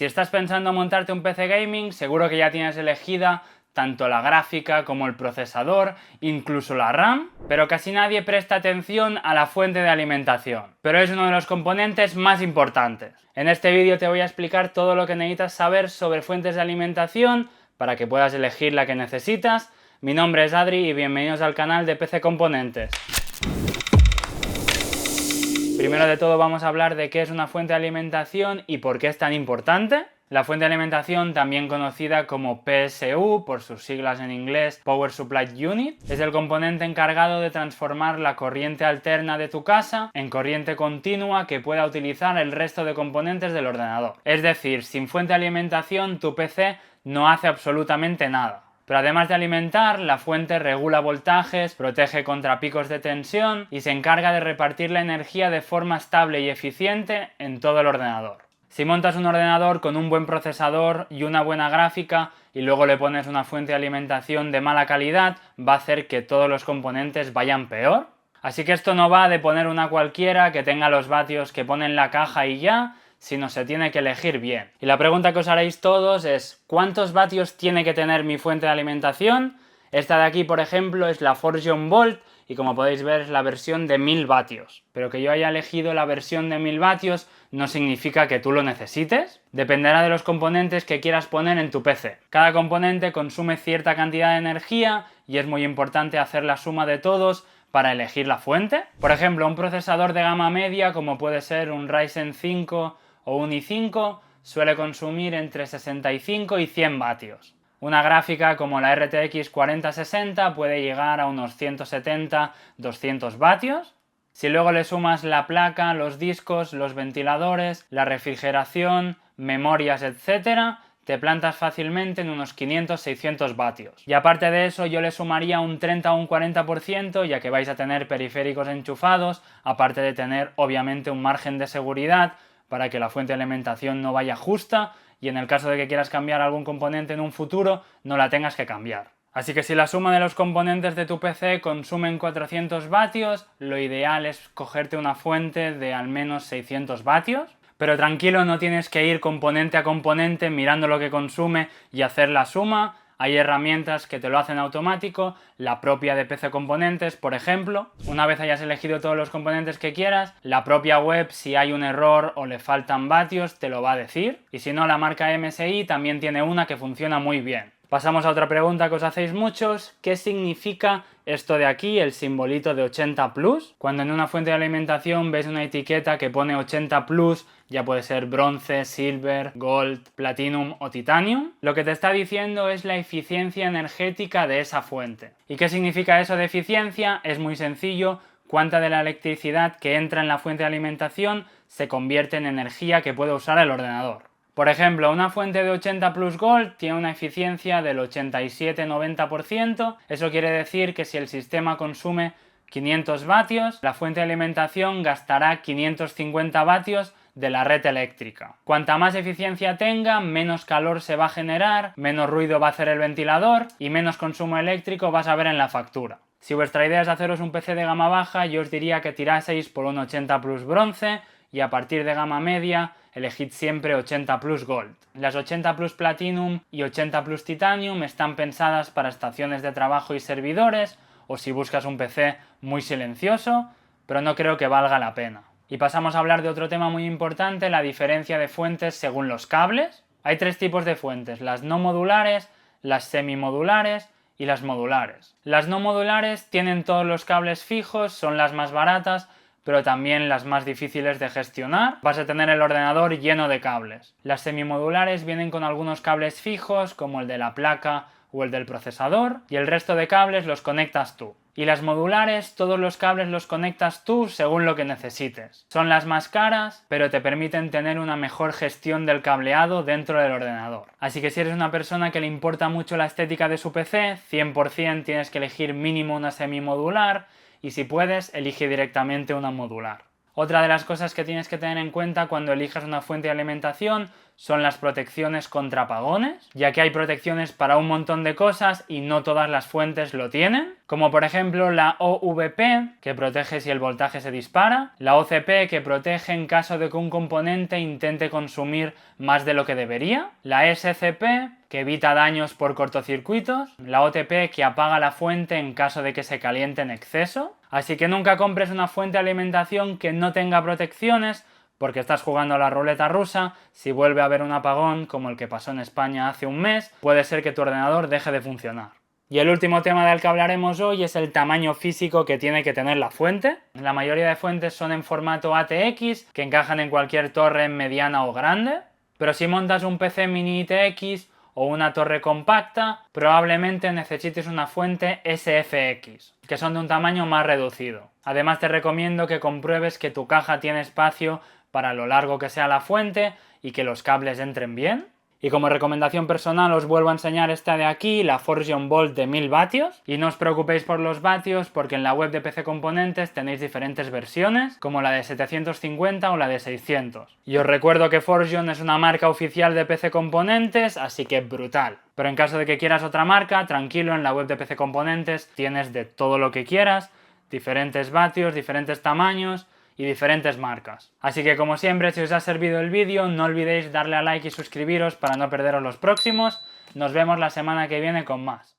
Si estás pensando montarte un PC gaming, seguro que ya tienes elegida tanto la gráfica como el procesador, incluso la RAM, pero casi nadie presta atención a la fuente de alimentación. Pero es uno de los componentes más importantes. En este vídeo te voy a explicar todo lo que necesitas saber sobre fuentes de alimentación para que puedas elegir la que necesitas. Mi nombre es Adri y bienvenidos al canal de PC Componentes. Primero de todo vamos a hablar de qué es una fuente de alimentación y por qué es tan importante. La fuente de alimentación, también conocida como PSU, por sus siglas en inglés Power Supply Unit, es el componente encargado de transformar la corriente alterna de tu casa en corriente continua que pueda utilizar el resto de componentes del ordenador. Es decir, sin fuente de alimentación tu PC no hace absolutamente nada. Pero además de alimentar, la fuente regula voltajes, protege contra picos de tensión y se encarga de repartir la energía de forma estable y eficiente en todo el ordenador. Si montas un ordenador con un buen procesador y una buena gráfica y luego le pones una fuente de alimentación de mala calidad, va a hacer que todos los componentes vayan peor. Así que esto no va de poner una cualquiera que tenga los vatios que pone en la caja y ya, sino se tiene que elegir bien. Y la pregunta que os haréis todos es ¿cuántos vatios tiene que tener mi fuente de alimentación? Esta de aquí, por ejemplo, es la Forgion Volt y como podéis ver es la versión de 1000 vatios. Pero que yo haya elegido la versión de 1000 vatios no significa que tú lo necesites. Dependerá de los componentes que quieras poner en tu PC. Cada componente consume cierta cantidad de energía y es muy importante hacer la suma de todos para elegir la fuente. Por ejemplo, un procesador de gama media como puede ser un Ryzen 5 o un i5 suele consumir entre 65 y 100 vatios. Una gráfica como la RTX 4060 puede llegar a unos 170-200 vatios. Si luego le sumas la placa, los discos, los ventiladores, la refrigeración, memorias, etc., te plantas fácilmente en unos 500-600 vatios. Y aparte de eso yo le sumaría un 30 o un 40% ya que vais a tener periféricos enchufados, aparte de tener obviamente un margen de seguridad para que la fuente de alimentación no vaya justa y en el caso de que quieras cambiar algún componente en un futuro no la tengas que cambiar. Así que si la suma de los componentes de tu PC consumen 400 vatios, lo ideal es cogerte una fuente de al menos 600 vatios. Pero tranquilo, no tienes que ir componente a componente mirando lo que consume y hacer la suma. Hay herramientas que te lo hacen automático, la propia de PC Componentes, por ejemplo. Una vez hayas elegido todos los componentes que quieras, la propia web, si hay un error o le faltan vatios, te lo va a decir. Y si no, la marca MSI también tiene una que funciona muy bien. Pasamos a otra pregunta que os hacéis muchos. ¿Qué significa esto de aquí, el simbolito de 80+? Cuando en una fuente de alimentación ves una etiqueta que pone 80+, ya puede ser bronce, silver, gold, platinum o titanium, lo que te está diciendo es la eficiencia energética de esa fuente. ¿Y qué significa eso de eficiencia? Es muy sencillo. Cuánta de la electricidad que entra en la fuente de alimentación se convierte en energía que puede usar el ordenador. Por ejemplo, una fuente de 80+ Gold tiene una eficiencia del 87-90%. Eso quiere decir que si el sistema consume 500 vatios, la fuente de alimentación gastará 550 vatios de la red eléctrica. Cuanta más eficiencia tenga, menos calor se va a generar, menos ruido va a hacer el ventilador y menos consumo eléctrico vas a ver en la factura. Si vuestra idea es haceros un PC de gama baja, yo os diría que tiraseis por un 80+ bronce y a partir de gama media elegid siempre 80+ Gold. Las 80+ Platinum y 80+ Titanium están pensadas para estaciones de trabajo y servidores o si buscas un PC muy silencioso, pero no creo que valga la pena. Y pasamos a hablar de otro tema muy importante, la diferencia de fuentes según los cables. Hay tres tipos de fuentes, las no modulares, las semimodulares y las modulares. Las no modulares tienen todos los cables fijos, son las más baratas, pero también las más difíciles de gestionar. Vas a tener el ordenador lleno de cables. Las semimodulares vienen con algunos cables fijos, como el de la placa o el del procesador, y el resto de cables los conectas tú. Y las modulares, todos los cables los conectas tú según lo que necesites. Son las más caras, pero te permiten tener una mejor gestión del cableado dentro del ordenador. Así que si eres una persona que le importa mucho la estética de su PC, 100% tienes que elegir mínimo una semimodular, y si puedes, elige directamente una modular. Otra de las cosas que tienes que tener en cuenta cuando elijas una fuente de alimentación son las protecciones contra apagones, ya que hay protecciones para un montón de cosas y no todas las fuentes lo tienen, como por ejemplo la OVP, que protege si el voltaje se dispara, la OCP, que protege en caso de que un componente intente consumir más de lo que debería, la SCP, que evita daños por cortocircuitos, la OTP, que apaga la fuente en caso de que se caliente en exceso. Así que nunca compres una fuente de alimentación que no tenga protecciones, porque estás jugando a la ruleta rusa. Si vuelve a haber un apagón como el que pasó en España hace un mes, puede ser que tu ordenador deje de funcionar. Y el último tema del que hablaremos hoy es el tamaño físico que tiene que tener la fuente. La mayoría de fuentes son en formato ATX, que encajan en cualquier torre mediana o grande, pero si montas un PC mini ITX o una torre compacta, probablemente necesites una fuente SFX, que son de un tamaño más reducido. Además, te recomiendo que compruebes que tu caja tiene espacio para lo largo que sea la fuente y que los cables entren bien. Y como recomendación personal os vuelvo a enseñar esta de aquí, la Forgion Bolt de 1000 vatios. Y no os preocupéis por los vatios porque en la web de PC Componentes tenéis diferentes versiones, como la de 750 o la de 600. Y os recuerdo que Forgion es una marca oficial de PC Componentes, así que brutal. Pero en caso de que quieras otra marca, tranquilo, en la web de PC Componentes tienes de todo lo que quieras, diferentes vatios, diferentes tamaños y diferentes marcas. Así que como siempre, si os ha servido el vídeo, no olvidéis darle a like y suscribiros para no perderos los próximos. Nos vemos la semana que viene con más.